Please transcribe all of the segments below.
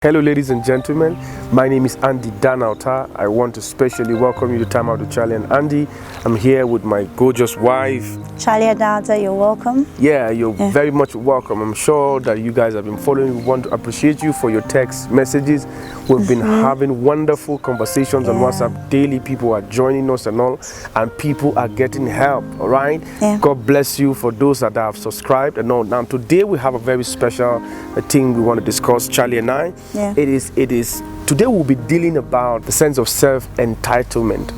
Hello ladies and gentlemen, my name is Andy Danauta. I want to specially welcome you to Time Out with Charlie and Andy. I'm here with my gorgeous wife. Charlie Danauta, you're welcome. Yeah, you're very much welcome. I'm sure that you guys have been following. We want to appreciate you for your text messages. We've been having wonderful conversations on WhatsApp daily. People are joining us and all, and people are getting help, all right? God bless you for those that have subscribed and all. Now today we have a very special thing we want to discuss, Charlie and I. It is today we'll be dealing about the sense of self-entitlement.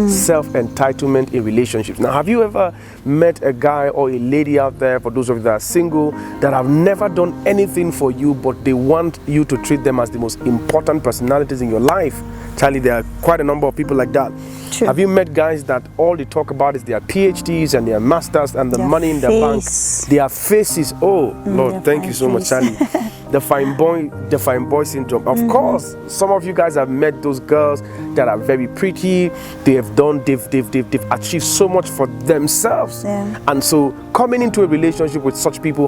Self-entitlement in relationships. Now, have you ever met a guy or a lady out there, for those of you that are single, that have never done anything for you, but they want you to treat them as the most important personalities in your life? Charlie, there are quite a number of people like that. True. Have you met guys that all they talk about is their PhDs and their masters and the money in their bank, their faces? Oh Lord, thank you so much, Charlie. The fine boy syndrome. Of course, some of you guys have met those girls that are very pretty. They've achieved so much for themselves, and so coming into a relationship with such people,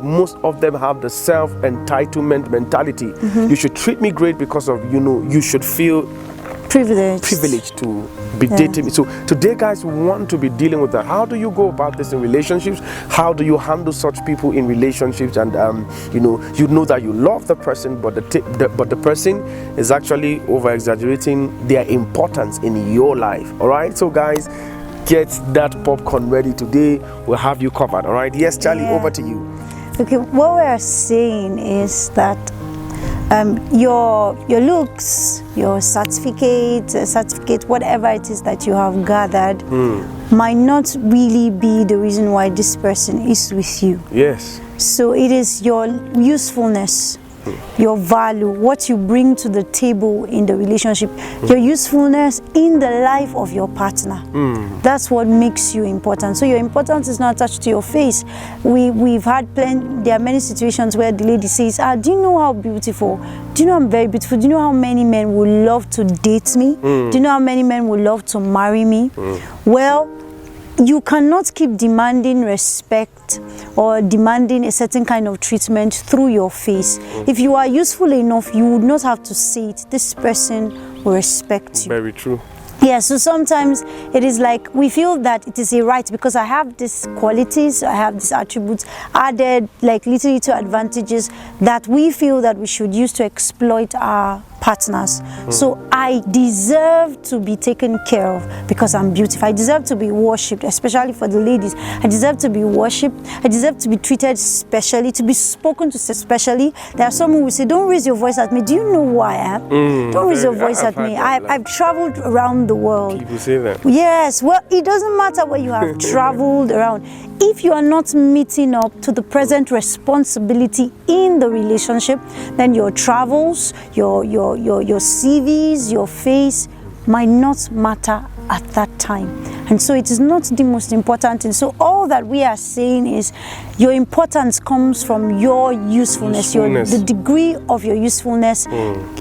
most of them have the self-entitlement mentality. You should treat me great because of, you should feel privileged to be dating me. So today, guys, we want to be dealing with that. How do you go about this in relationships? How do you handle such people in relationships? And you know that you love the person, but the person is actually over exaggerating their importance in your life. All right, so guys, get that popcorn ready. Today we'll have you covered. All right, yes, Charlie, over to you. Okay, what we're saying is that your looks, your certificate, whatever it is that you have gathered, might not really be the reason why this person is with you. Yes. So it is your usefulness, your value, what you bring to the table in the relationship, your usefulness in the life of your partner. That's what makes you important. So your importance is not attached to your face. We've had there are many situations where the lady says, do you know how beautiful? Do you know I'm very beautiful? Do you know how many men would love to date me? Do you know how many men would love to marry me? Well, you cannot keep demanding respect or demanding a certain kind of treatment through your face. If you are useful enough, you would not have to say it. This person will respect you. Very true. Yeah, so sometimes it is like we feel that it is a right because I have these qualities, I have these attributes added, like little advantages that we feel that we should use to exploit our partners. So I deserve to be taken care of because I'm beautiful. I deserve to be worshipped, especially for the ladies. I deserve to be worshipped. I deserve to be treated specially, to be spoken to specially. There are some who will say, don't raise your voice at me. Do you know who I am? Don't raise your voice at me. I've traveled around the world. People say that. Yes, well, it doesn't matter where you have traveled around. If you are not meeting up to the present responsibility in the relationship, then your travels, your CVs, your face might not matter at that time. And so it is not the most important thing. So all that we are saying is your importance comes from your usefulness. The degree of your usefulness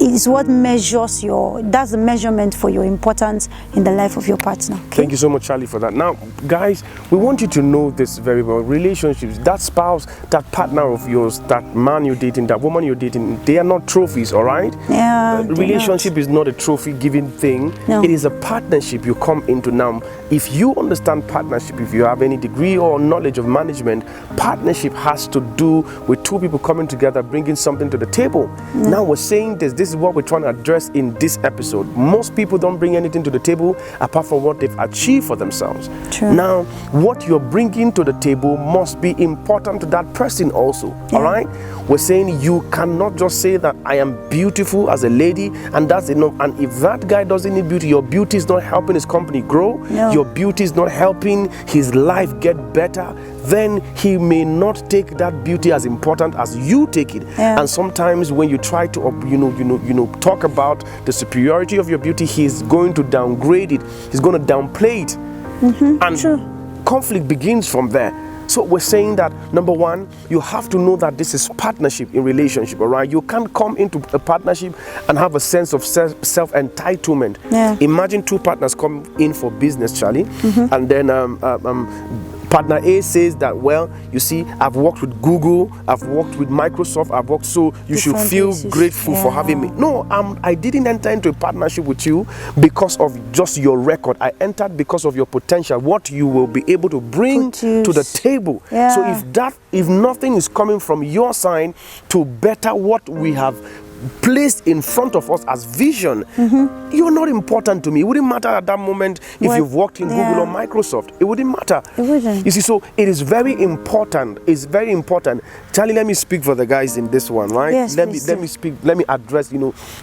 is what measures that's the measurement for your importance in the life of your partner. Okay? Thank you so much, Charlie, for that. Now, guys, we want you to know this very well. Relationships, that spouse, that partner of yours, that man you're dating, that woman you're dating, they are not trophies, all right? Yeah. Relationship is not a trophy-giving thing. No. It is a partnership you come into now. If you understand partnership, if you have any degree or knowledge of management, partnership has to do with two people coming together, bringing something to the table. Now we're saying this is what we're trying to address in this episode. Most people don't bring anything to the table apart from what they've achieved for themselves. True. Now, what you're bringing to the table must be important to that person also, all right? We're saying you cannot just say that I am beautiful as a lady and that's enough. And if that guy doesn't need beauty, your beauty is not helping his company grow, your beauty is not helping his life get better, then he may not take that beauty as important as you take it. And sometimes when you try to talk about the superiority of your beauty, he's going to downgrade it, he's going to downplay it. And conflict begins from there. So we're saying that, number one, you have to know that this is partnership in relationship, all right? You can't come into a partnership and have a sense of self-entitlement. Imagine two partners come in for business, Charlie, and then Partner A says that, well, you see, I've worked with Google, I've worked with Microsoft, I've worked, so you should feel grateful for having me. No, I didn't enter into a partnership with you because of just your record. I entered because of your potential, what you will be able to bring to the table. So if nothing is coming from your side to better what we have placed in front of us as vision, you're not important to me. It wouldn't matter at that moment if you've worked in Google or Microsoft. It wouldn't matter. It wouldn't. You see, so it is very important. It's very important. Charlie, let me speak for the guys in this one, right? Yes, let me speak. Let me address.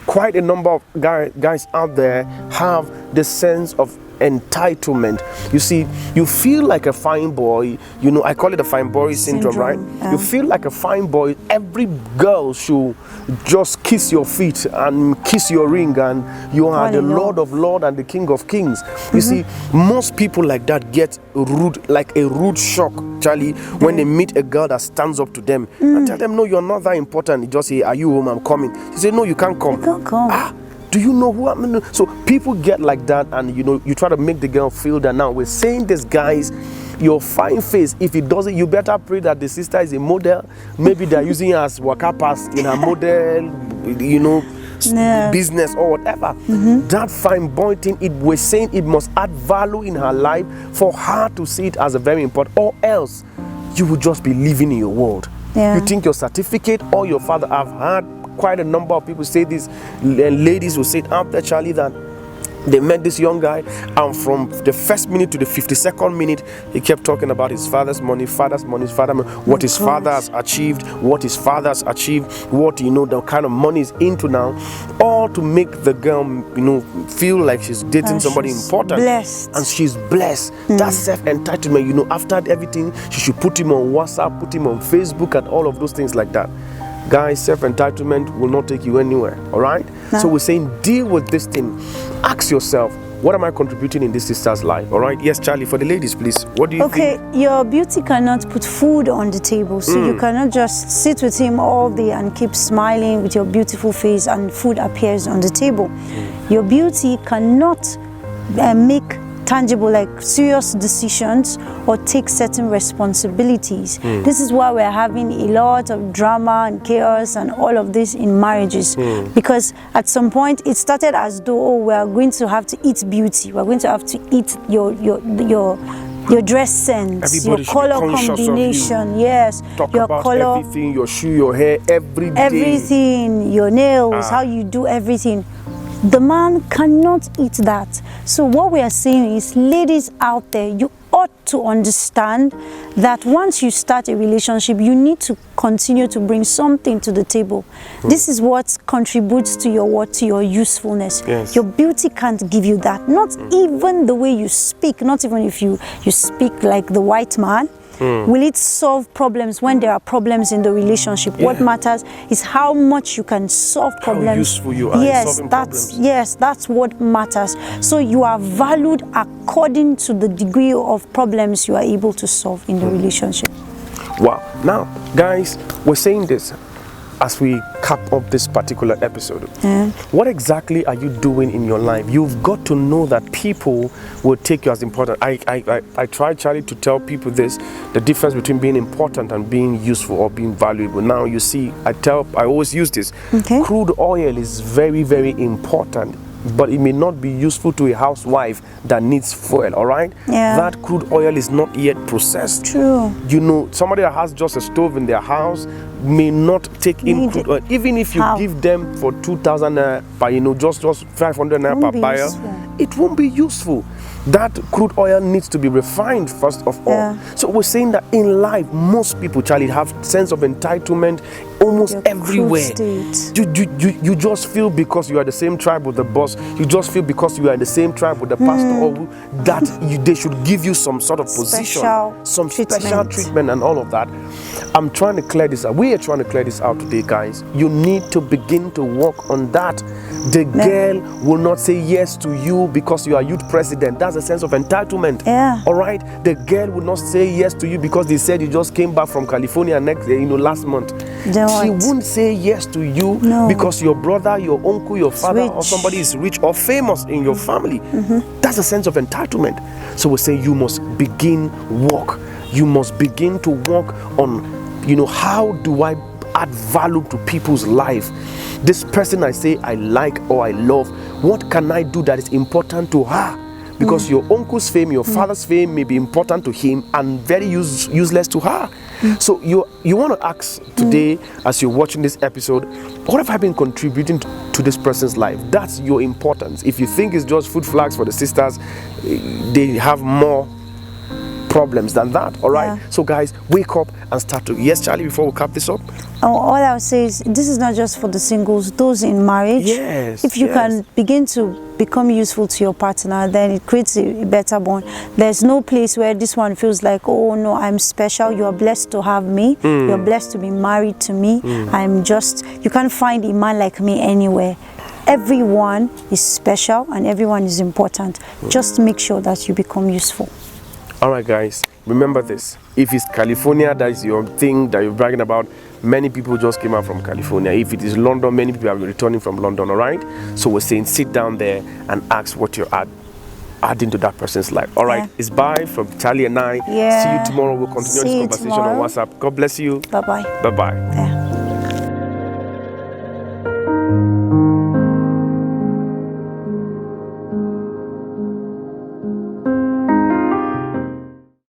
Quite a number of guys out there have the sense of entitlement. You see, you feel like a fine boy. I call it a fine boy syndrome, right? You feel like a fine boy. Every girl should just kiss your feet and kiss your ring, and you are the Lord of Lords and the King of Kings. You see, most people like that get rude, like a rude shock, Charlie, when they meet a girl that stands up to them and tell them, no, you're not that important. You just say, are you home? I'm coming. You say, no, you can't come. You can't come. Do you know who I'm? So people get like that, and you try to make the girl feel that. Now we're saying this, guys, your fine face, if it doesn't, you better pray that the sister is a model. Maybe they're using her as waka pass in a model, business or whatever. That fine boy thing, we're saying it must add value in her life for her to see it as a very important, or else you will just be living in your world. You think your certificate or your father. I've had quite a number of people say this, and ladies will say it out there, Charlie, that they met this young guy, and from the first minute to the 52nd minute, he kept talking about his father's money, what his father has achieved, what the kind of money is into now, all to make the girl, feel like she's dating somebody important, blessed. And she's blessed. That self-entitlement, after everything, she should put him on WhatsApp, put him on Facebook, and all of those things like that. Guys, self-entitlement will not take you anywhere, all right? No. So we're saying deal with this thing. Ask yourself, what am I contributing in this sister's life, all right? Yes, Charlie, for the ladies, please. What do you think? Okay, your beauty cannot put food on the table, so you cannot just sit with him all day and keep smiling with your beautiful face and food appears on the table. Your beauty cannot make tangible, like serious decisions or take certain responsibilities. This is why we're having a lot of drama and chaos and all of this in marriages, because at some point it started as though we're going to have to eat beauty, we're going to have to eat your dress sense, your color combination, talk your about color, everything, your shoe, your hair, everything, your nails, how you do everything. The man cannot eat that. So what we are saying is, ladies out there, you ought to understand that once you start a relationship, you need to continue to bring something to the table. This is what contributes to your usefulness. Your beauty can't give you that. Not even the way you speak, not even if you speak like the white man. Will it solve problems when there are problems in the relationship? What matters is how much you can solve problems. How useful you are in solving problems. That's what matters. So you are valued according to the degree of problems you are able to solve in the relationship. Wow. Now, guys, we're saying this as we cap up this particular episode. What exactly are you doing in your life? You've got to know that people will take you as important. I try, Charlie, to tell people this, the difference between being important and being useful or being valuable. Now, you see, I always use this. Crude oil is very, very important, but it may not be useful to a housewife that needs fuel, all right? That crude oil is not yet processed. True. Somebody that has just a stove in their house may not take in crude oil. Even if you give them for 2,000 naira, just 500 naira per buyer, it won't be useful. That crude oil needs to be refined first of all. So we're saying that in life, most people, Charlie, have sense of entitlement almost everywhere. You just feel because you are the same tribe with the boss, you just feel because you are in the same tribe with the pastor, or that they should give you some sort of position, some special treatment and all of that. I'm trying to clear this out. We are trying to clear this out today, guys. You need to begin to work on that. The girl will not say yes to you because you are youth president. That's a sense of entitlement. All right. The girl will not say yes to you because they said you just came back from California last month. She won't say yes to you because your brother, your uncle, your father, or somebody is rich or famous in your family. That's a sense of entitlement. So we say you must begin work you must begin to work on, how do I add value to people's life? This person I say I like or I love, what can I do that is important to her? Because your uncle's fame, your father's fame may be important to him and very useless to her. So you want to ask today, as you're watching this episode, what have I been contributing to this person's life? That's your importance. If you think it's just food flags for the sisters, they have more problems than that. All right. Yeah. So guys, wake up and start to. Yes, Charlie. Before we cap this up. All I would say is this is not just for the singles, those in marriage. Yes. If you can begin to become useful to your partner, then it creates a better bond. There's no place where this one feels like, oh no, I'm special. You are blessed to have me. You're blessed to be married to me. You can't find a man like me anywhere. Everyone is special and everyone is important. Just make sure that you become useful. All right, guys, remember this. If it's California, that is your thing that you're bragging about, many people just came out from California. If it is London, many people are returning from London, all right? So we're saying sit down there and ask what you're adding to that person's life. All right, it's bye from Charlie and I. Yeah. See you tomorrow. We'll continue this conversation on WhatsApp. God bless you. Bye-bye. Bye-bye. Yeah.